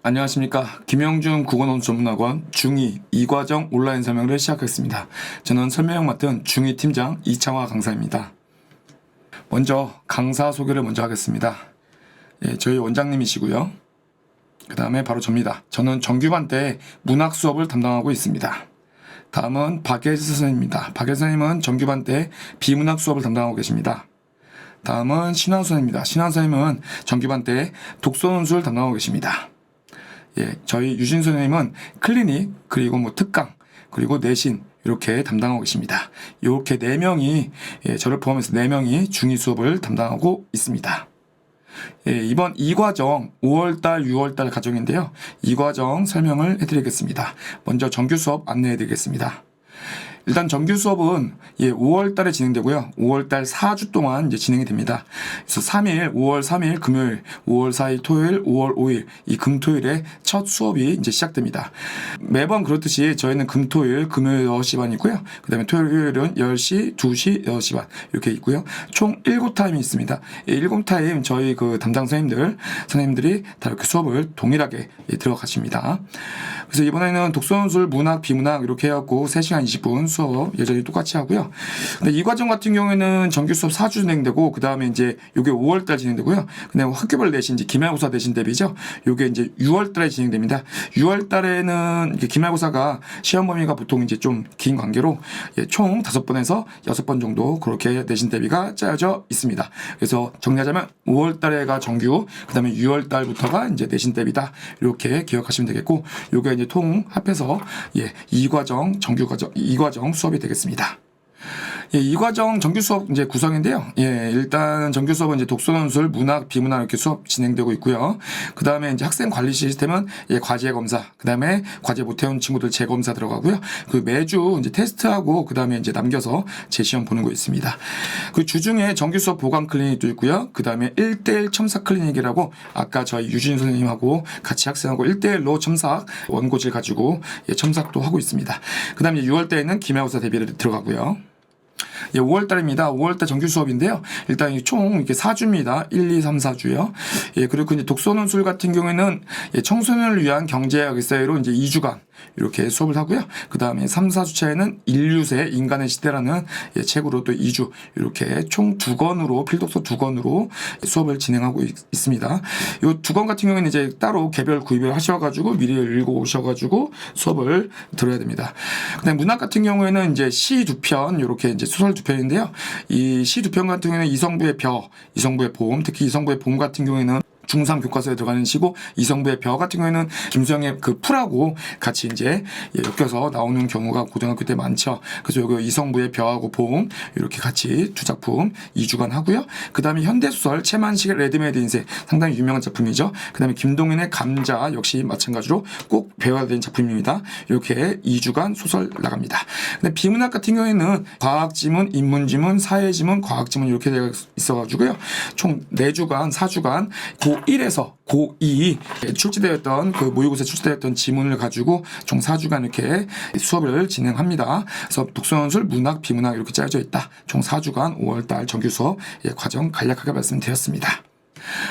안녕하십니까. 김영준 국어논술 전문학원 중2 2과정 온라인 설명을 시작하겠습니다. 저는 설명 맡은 중2 팀장 이창화 강사입니다. 먼저 강사 소개를 먼저 하겠습니다. 저희 원장님이시고요. 그 다음에 바로 접니다. 저는 정규반 때 문학 수업을 담당하고 있습니다. 다음은 박예지 선생님입니다. 박예지 선생님은 정규반 때 비문학 수업을 담당하고 계십니다. 다음은 신환 선생님입니다. 신환 선생님은 정규반 때 독서논술 담당하고 계십니다. 저희 유진 선생님은 클리닉, 그리고 특강, 그리고 내신 이렇게 담당하고 계십니다. 이렇게 4명이, 저를 포함해서 4명이 중2 수업을 담당하고 있습니다. 이번 2과정 5월달, 6월달 과정인데요. 2과정 설명을 해드리겠습니다. 먼저 정규 수업 안내해드리겠습니다. 일단 정규 수업은 5월 달에 진행되고요. 5월 달 4주 동안 이제 진행이 됩니다. 그래서 3일, 5월 3일 금요일, 5월 4일 토요일, 5월 5일 이 금토일에 첫 수업이 이제 시작됩니다. 매번 그렇듯이 저희는 금토일, 금요일 6시 반이고요. 그 다음에 토요일은 10시, 2시, 6시 반 이렇게 있고요. 총 7타임이 있습니다. 7타임 저희 그 담당 선생님들이 다 이렇게 수업을 동일하게 들어가십니다. 그래서 이번에는 독서논술, 문학, 비문학 이렇게 해갖고 3시간 20분 수업 여전히 똑같이 하고요. 근데 이 과정 같은 경우에는 정규 수업 4주 진행되고, 그 다음에 이제 요게 5월달 진행되고요. 근데 학교별 내신, 이제 기말고사 내신 대비죠. 요게 이제 6월달에 진행됩니다. 6월달에는 기말고사가 시험 범위가 보통 이제 좀 긴 관계로 총 5번에서 6번 정도 그렇게 내신 대비가 짜여져 있습니다. 그래서 정리하자면 5월달에가 정규, 그 다음에 6월달부터가 이제 내신 대비다. 이렇게 기억하시면 되겠고, 요게 이제 통 합해서 2과정 정규 과정 2과정 수업이 되겠습니다. 2과정 정규 수업 이제 구성인데요. 일단 정규 수업은 이제 독서논술, 문학, 비문학 이렇게 수업 진행되고 있고요. 그 다음에 이제 학생 관리 시스템은 과제 검사, 그 다음에 과제 못해온 친구들 재검사 들어가고요. 그 매주 이제 테스트하고 그 다음에 이제 남겨서 재시험 보는 거 있습니다. 그 주중에 정규 수업 보강 클리닉도 있고요. 그 다음에 1대1 첨삭 클리닉이라고 아까 저희 유진 선생님하고 같이 학생하고 1대1로 첨삭 원고지를 가지고 첨삭도 하고 있습니다. 그 다음에 6월 때에는 기말고사 대비를 들어가고요. 5월달입니다. 5월달 정규 수업인데요. 일단 총 이렇게 4주입니다. 1, 2, 3, 4주요. 그리고 이제 독서논술 같은 경우에는 청소년을 위한 경제학 에세이로 이제 2주간 이렇게 수업을 하고요. 그 다음에 3, 4주차에는 인류세 인간의 시대라는 책으로 또 2주 이렇게 총 2권으로 필독서 2권으로 수업을 진행하고 있습니다. 이 2권 같은 경우에는 이제 따로 개별 구입을 하셔가지고 미리 읽어 오셔가지고 수업을 들어야 됩니다. 그다음에 문학 같은 경우에는 이제 시 2편 이렇게 이제 소설 2편인데요. 이 시 2편 같은 경우에는 이성부의 벼, 이성부의 봄, 특히 이성부의 봄 같은 경우에는 중3 교과서에 들어가는 시고, 이성부의 벼 같은 경우에는 김수영의 그 풀하고 같이 이제 엮여서 나오는 경우가 고등학교 때 많죠. 그래서 여기 이성부의 벼하고 봄 이렇게 같이 두 작품 2주간 하고요. 그 다음에 현대소설 최만식의 레드메이드 인생 상당히 유명한 작품이죠. 그 다음에 김동인의 감자 역시 마찬가지로 꼭 배워야 되는 작품입니다. 이렇게 2주간 소설 나갑니다. 근데 비문학 같은 경우에는 과학지문, 인문지문, 사회지문, 과학지문 이렇게 되어 있어가지고요. 총 4주간, 4주간 고1에서 고2 출제되었던 그 모의고사 출제되었던 지문을 가지고 총 4주간 이렇게 수업을 진행합니다. 그래서 독서논술, 문학, 비문학 이렇게 짜여져 있다. 총 4주간 5월달 정규 수업 과정 간략하게 말씀드렸습니다.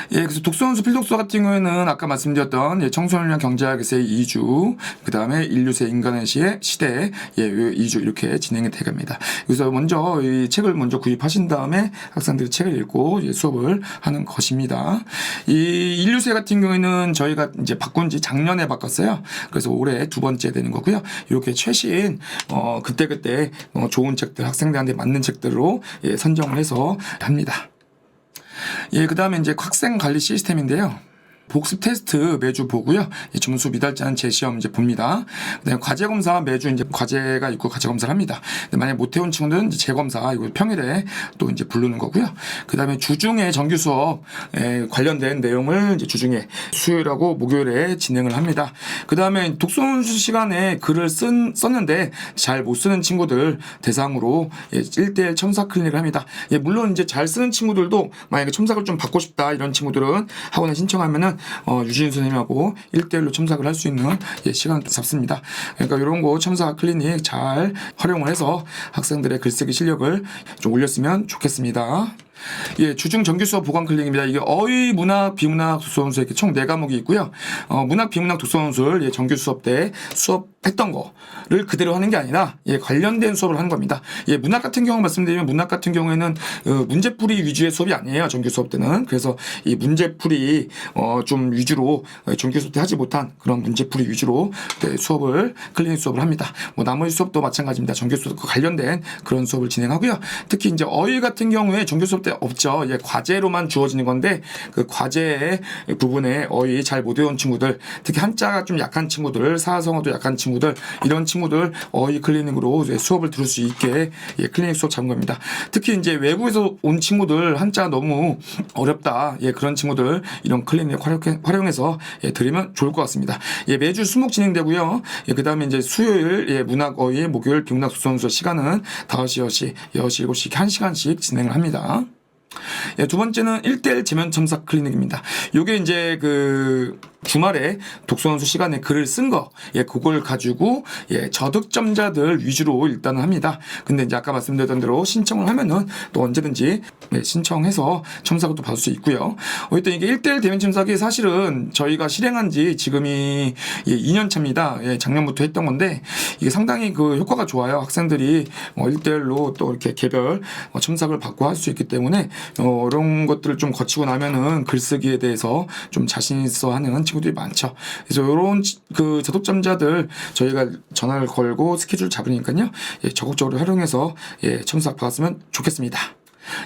그래서 독서논술, 필독서 같은 경우에는 아까 말씀드렸던 청소년을 위한 경제학 에세이 2주, 그 다음에 인류세 인간의 시대 2주 이렇게 진행이 되갑니다. 그래서 먼저 이 책을 먼저 구입하신 다음에 학생들이 책을 읽고 수업을 하는 것입니다. 이 인류세 같은 경우에는 저희가 이제 바꾼 지 작년에 바꿨어요. 그래서 올해 2번째 되는 거고요. 이렇게 최신 그때그때 좋은 책들, 학생들한테 맞는 책들로 선정을 해서 합니다. 그 다음에 이제 학생 관리 시스템인데요. 복습 테스트 매주 보고요. 점수 미달자는 재시험 이제 봅니다. 그다음에 과제 검사 매주 이제 과제가 있고 과제 검사를 합니다. 근데 만약 못해온 친구들은 이제 재검사 이거 평일에 또 이제 부르는 거고요. 그다음에 주중에 정규 수업 관련된 내용을 이제 주중에 수요일하고 목요일에 진행을 합니다. 그다음에 독서논술 시간에 글을 썼는데 잘 못 쓰는 친구들 대상으로 1대1 첨삭 클리닉을 합니다. 물론 이제 잘 쓰는 친구들도 만약에 첨삭을 좀 받고 싶다 이런 친구들은 학원에 신청하면은 유진 선생님하고 1대1로 첨삭을 할 수 있는 시간도 잡습니다. 그러니까 이런 거 첨삭 클리닉 잘 활용을 해서 학생들의 글쓰기 실력을 좀 올렸으면 좋겠습니다. 예, 주중 정규 수업 보강 클릭입니다. 이게 어휘, 문학, 비문학, 독서원술 이렇게 총 4과목이 있고요. 문학, 비문학, 독서원술 예, 정규 수업 때 수업했던 거를 그대로 하는 게 아니라 예, 관련된 수업을 하는 겁니다. 예, 문학 같은 경우 말씀드리면 문학 같은 경우에는 문제풀이 위주의 수업이 아니에요. 정규 수업 때는. 그래서 이 문제풀이 좀 위주로 정규 수업 때 하지 못한 그런 문제풀이 위주로 네, 수업을 클리닉 수업을 합니다. 뭐 나머지 수업도 마찬가지입니다. 정규 수업과 관련된 그런 수업을 진행하고요. 특히 이제 어휘 같은 경우에 정규 수업 때 없죠. 예, 과제로만 주어지는 건데 그 과제 부분에 어휘 잘 못 외운 친구들, 특히 한자가 좀 약한 친구들, 사성어도 약한 친구들, 이런 친구들 어휘 클리닉으로 수업을 들을 수 있게 예, 클리닉 수업 잡은 겁니다. 특히 이제 외국에서 온 친구들 한자 너무 어렵다. 예, 그런 친구들 이런 클리닉 활용해서 예, 들으면 좋을 것 같습니다. 예, 매주 수목 진행되고요. 예, 그다음에 이제 수요일 예, 문학 어휘, 목요일 비문학 독서원술 시간은 5시, 6시, 7시 1시간씩 진행을 합니다. 예, 두 번째는 1대1 제면 첨삭 클리닉입니다. 요게 이제 그 주말에 독서원수 시간에 글을 쓴 거, 예, 그걸 가지고, 예, 저득점자들 위주로 일단은 합니다. 근데 이제 아까 말씀드렸던 대로 신청을 하면은 또 언제든지, 예, 신청해서 첨삭을 또 받을 수 있고요. 일단 이게 1대1 대면 첨삭이 사실은 저희가 실행한 지 지금이 예, 2년 차입니다. 예, 작년부터 했던 건데, 이게 상당히 그 효과가 좋아요. 학생들이 1대1로 또 이렇게 개별 첨삭을 받고 할 수 있기 때문에, 이런 것들을 좀 거치고 나면은 글쓰기에 대해서 좀 자신 있어 하는 친구들이 많죠. 그래서 이런 그 저독점자들 저희가 전화를 걸고 스케줄 잡으니까요. 예, 적극적으로 활용해서 예, 첨삭 받았으면 좋겠습니다.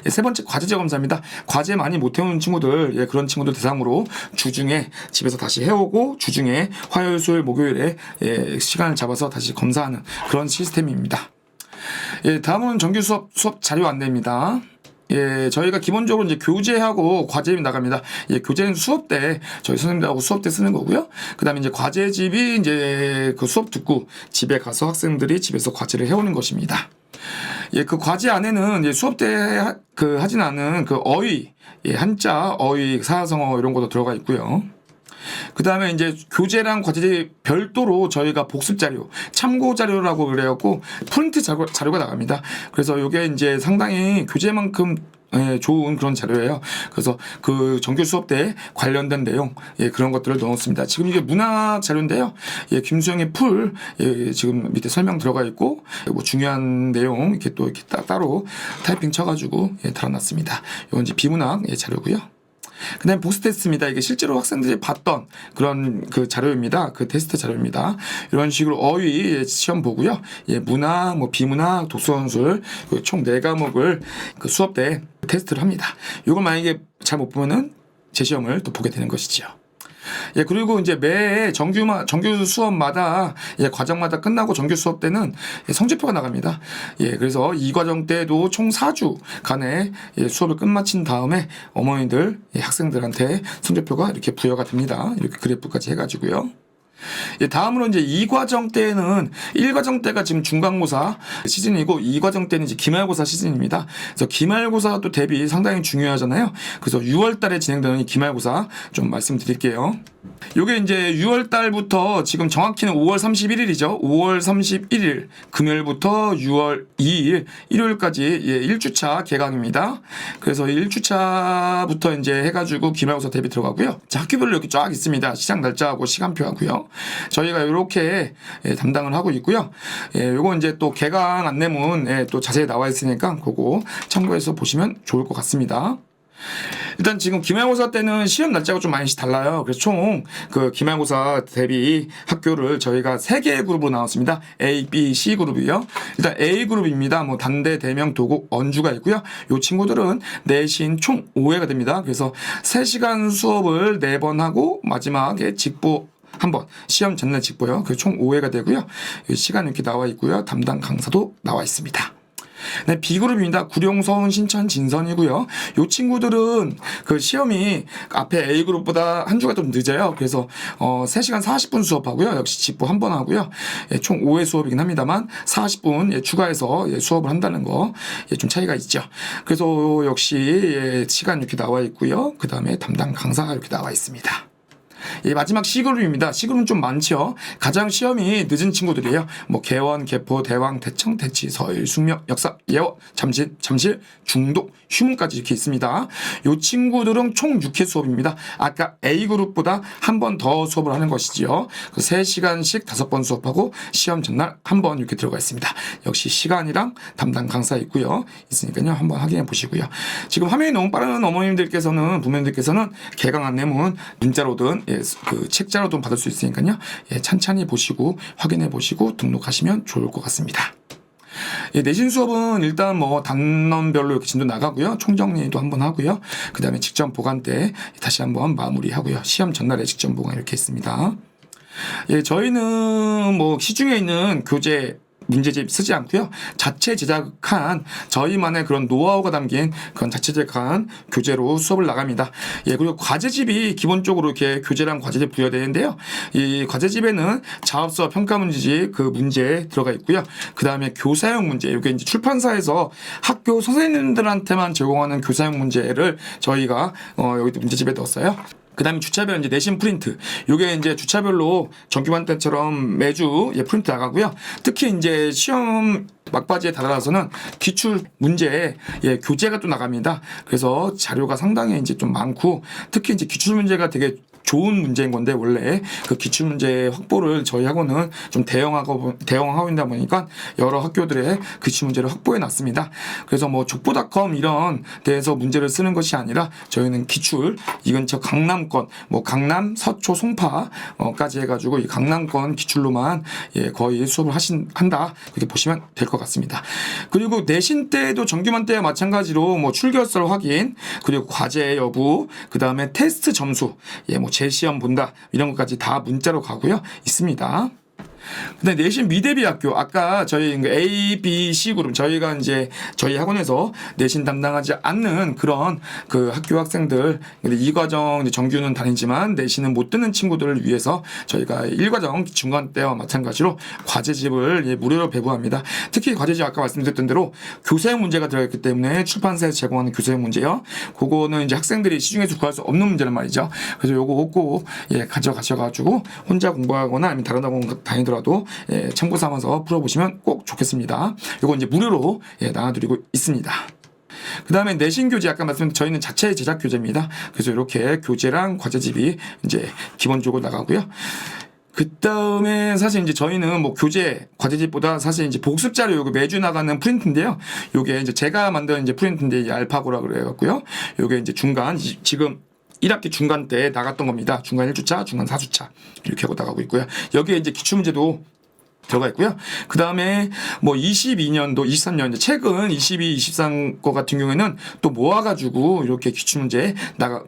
예, 세 번째 과제제 검사입니다. 과제 많이 못 해오는 친구들, 예, 그런 친구들 대상으로 주중에 집에서 다시 해오고 주중에 화요일, 수요일, 목요일에 예, 시간을 잡아서 다시 검사하는 그런 시스템입니다. 예, 다음은 정규 수업 자료 안내입니다. 예, 저희가 기본적으로 이제 교재하고 과제집이 나갑니다. 예, 교재는 수업 때 저희 선생님들하고 수업 때 쓰는 거고요. 그다음에 이제 과제집이 이제 그 수업 듣고 집에 가서 학생들이 집에서 과제를 해오는 것입니다. 예, 그 과제 안에는 예, 수업 때 하진 않은 그 어휘, 예, 한자, 어휘, 사성어 이런 것도 들어가 있고요. 그 다음에 이제 교재랑 과제지 별도로 저희가 복습 자료, 참고 자료라고 그래갖고 프린트 자료가 나갑니다. 그래서 이게 이제 상당히 교재만큼 예, 좋은 그런 자료예요. 그래서 그 정규 수업 때 관련된 내용, 예, 그런 것들을 넣었습니다. 지금 이게 문학 자료인데요. 예, 김수영의 풀, 예, 지금 밑에 설명 들어가 있고, 뭐 중요한 내용 이렇게 또 이렇게 따로 타이핑 쳐가지고 예, 달아놨습니다. 이건 이제 비문학 예, 자료고요. 그 다음에 복습 테스트입니다. 이게 실제로 학생들이 봤던 그런 그 자료입니다. 그 테스트 자료입니다. 이런 식으로 어휘 시험 보고요. 예, 문학, 뭐 비문학, 독서원술 총 4과목을 그 수업 때 테스트를 합니다. 이걸 만약에 잘 못 보면은 재시험을 또 보게 되는 것이죠. 예, 그리고 이제 매 정규 수업마다, 예, 과정마다 끝나고 정규 수업 때는 예, 성적표가 나갑니다. 예, 그래서 이 과정 때도 총 4주간의 예, 수업을 끝마친 다음에 어머니들, 예, 학생들한테 성적표가 이렇게 부여가 됩니다. 이렇게 그래프까지 해가지고요. 예, 다음으로 이제 2과정 때는 1과정 때가 지금 중간고사 시즌이고 2과정 때는 이제 기말고사 시즌입니다. 그래서 기말고사 또 대비 상당히 중요하잖아요. 그래서 6월 달에 진행되는 이 기말고사 좀 말씀드릴게요. 요게 이제 6월 달부터 지금 정확히는 5월 31일이죠. 5월 31일 금요일부터 6월 2일 일요일까지 예, 1주차 개강입니다. 그래서 1주차부터 이제 해가지고 기말고사 대비 들어가고요. 자, 학교별로 이렇게 쫙 있습니다. 시작 날짜하고 시간표하고요. 저희가 이렇게 예, 담당을 하고 있고요. 예, 요거 이제 또 개강 안내문 예, 또 자세히 나와 있으니까 그거 참고해서 보시면 좋을 것 같습니다. 일단 지금 기말고사 때는 시험 날짜가 좀 많이 달라요. 그래서 총 그 기말고사 대비 학교를 저희가 3개의 그룹으로 나눴습니다. A, B, C 그룹이요. 일단 A 그룹입니다. 뭐 단대, 대명, 도곡, 언주가 있고요. 요 친구들은 내신 총 5회가 됩니다. 그래서 3시간 수업을 4번 하고 마지막에 직보 한번 시험 전날 직보요. 그 총 5회가 되고요. 시간 이렇게 나와 있고요. 담당 강사도 나와 있습니다. 네, B그룹입니다. 구룡, 서운, 신천, 진선이고요. 요 친구들은 그 시험이 앞에 A그룹보다 한 주가 좀 늦어요. 그래서 3시간 40분 수업하고요. 역시 직보 한 번 하고요. 예, 총 5회 수업이긴 합니다만 40분 예, 추가해서 예, 수업을 한다는 거 좀 차이가 있죠. 그래서 역시 예, 시간 이렇게 나와 있고요. 그 다음에 담당 강사가 이렇게 나와 있습니다. 예, 마지막 C그룹입니다. C그룹은 좀 많죠. 가장 시험이 늦은 친구들이에요. 뭐 개원, 개포, 대왕, 대청, 대치, 서일, 숙명, 역사, 예워, 잠실, 중독, 휴문까지 이렇게 있습니다. 이 친구들은 총 6회 수업입니다. 아까 A그룹보다 한 번 더 수업을 하는 것이지요. 3시간씩 5번 수업하고 시험 전날 한 번 이렇게 들어가 있습니다. 역시 시간이랑 담당 강사 있고요. 있으니까요. 한번 확인해 보시고요. 지금 화면이 너무 빠른 어머님들께서는, 부모님들께서는 개강 안내문 문자로든 그 책자로든 받을 수 있으니까요. 찬찬히 보시고 확인해 보시고 등록하시면 좋을 것 같습니다. 내신 수업은 일단 뭐 단원별로 이렇게 진도 나가고요. 총정리도 한번 하고요. 그 다음에 직전 보관 때 다시 한번 마무리하고요. 시험 전날에 직전 보관 이렇게 있습니다. 저희는 뭐 시중에 있는 교재 문제집 쓰지 않고요. 자체 제작한 저희만의 그런 노하우가 담긴 그런 자체 제작한 교재로 수업을 나갑니다. 그리고 과제집이 기본적으로 이렇게 교재랑 과제집 부여되는데요. 이 과제집에는 자업서 평가 문제집 그 문제 들어가 있고요. 그 다음에 교사용 문제, 이게 이제 출판사에서 학교 선생님들한테만 제공하는 교사용 문제를 저희가 여기 문제집에 넣었어요. 그 다음에 주차별 이제 내신 프린트. 요게 이제 주차별로 정규반 때처럼 매주 프린트 나가고요. 특히 이제 시험 막바지에 다다라서는 기출 문제 교재가 또 나갑니다. 그래서 자료가 상당히 이제 좀 많고 특히 이제 기출 문제가 되게 좋은 문제인 건데 원래 그 기출 문제 확보를 저희 학원은 좀 대형하고 있다 보니까 여러 학교들의 기출 문제를 확보해 놨습니다. 그래서 뭐 족보닷컴 이런 데에서 문제를 쓰는 것이 아니라 저희는 기출 이 근처 강남권 뭐 강남, 서초, 송파까지 해가지고 이 강남권 기출로만 거의 수업을 한다 이렇게 보시면 될 것 같습니다. 그리고 내신 때도 정규만 때와 마찬가지로 뭐 출결설 확인 그리고 과제 여부 그 다음에 테스트 점수 뭐 재시험 본다 이런 것까지 다 문자로 가고요. 있습니다. 근데 내신 미대비 학교 아까 저희 A, B, C 그룹 저희가 이제 저희 학원에서 내신 담당하지 않는 그런 그 학교 학생들 근데 이 과정 정규는 다니지만 내신은 못 듣는 친구들을 위해서 저희가 1과정 중간 때와 마찬가지로 과제집을 무료로 배부합니다. 특히 과제집 아까 말씀드렸던 대로 교사형 문제가 들어있기 때문에 출판사에서 제공하는 교사형 문제요. 그거는 이제 학생들이 시중에서 구할 수 없는 문제란 말이죠. 그래서 요거 꼭 가져가셔가지고 혼자 공부하거나 아니면 다른 학원 다니더라도 참고 삼아서 풀어보시면 꼭 좋겠습니다. 이거 이제 무료로 나눠드리고 있습니다. 그 다음에 내신 교재 아까 말씀드린 저희는 자체 제작 교재입니다. 그래서 이렇게 교재랑 과제집이 이제 기본적으로 나가고요. 그 다음에 사실 이제 저희는 뭐 교재, 과제집보다 사실 이제 복습 자료 요거 매주 나가는 프린트인데요. 요게 이제 제가 만든 이제 프린트인데 알파고라 그래갖고요. 요게 이제 중간 지금 1학기 중간 때 나갔던 겁니다. 중간 1주차, 중간 4주차 이렇게 하고 나가고 있고요. 여기에 이제 기출문제도 들어가 있고요. 그 다음에 뭐 22년도, 23년, 최근 22, 23 거 같은 경우에는 또 모아가지고 이렇게 기출문제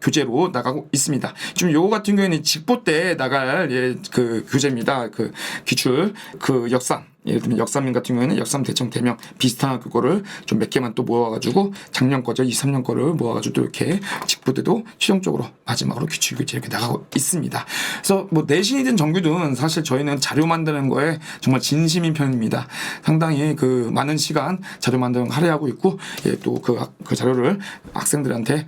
교재로 나가고 있습니다. 지금 요거 같은 경우에는 직보 때 나갈 그 교재입니다. 그 기출, 그 역삼. 예를 들면 역삼인 같은 경우에는 역삼 대청 대명 비슷한 그거를 좀 몇 개만 또 모아가지고 작년 거죠 23년 거를 모아가지고 또 이렇게 직보 때도 최종적으로 마지막으로 기출 교재 이렇게 나가고 있습니다. 그래서 뭐 내신이든 정규든 사실 저희는 자료 만드는 거에 정말 진심인 편입니다. 상당히 그 많은 시간 자료 만드는 거 할애하고 있고 또 그 자료를 학생들한테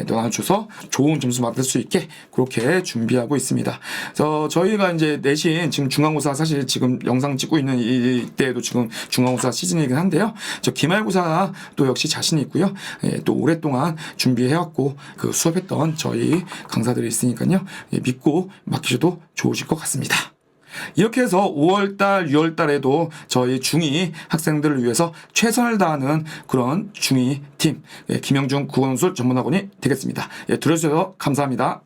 나눠줘서 좋은 점수 받을 수 있게 그렇게 준비하고 있습니다. 그래서 저희가 이제 내신 지금 중간고사 사실 지금 영상 찍고 있는 이때도 지금 중간고사 시즌이긴 한데요. 저 기말고사 또 역시 자신이 있고요. 또 오랫동안 준비해왔고 그 수업했던 저희 강사들이 있으니까요. 믿고 맡기셔도 좋으실 것 같습니다. 이렇게 해서 5월달, 6월달에도 저희 중2 학생들을 위해서 최선을 다하는 그런 중2 팀 김영중 국어논술 전문학원이 되겠습니다. 들어주셔서 감사합니다.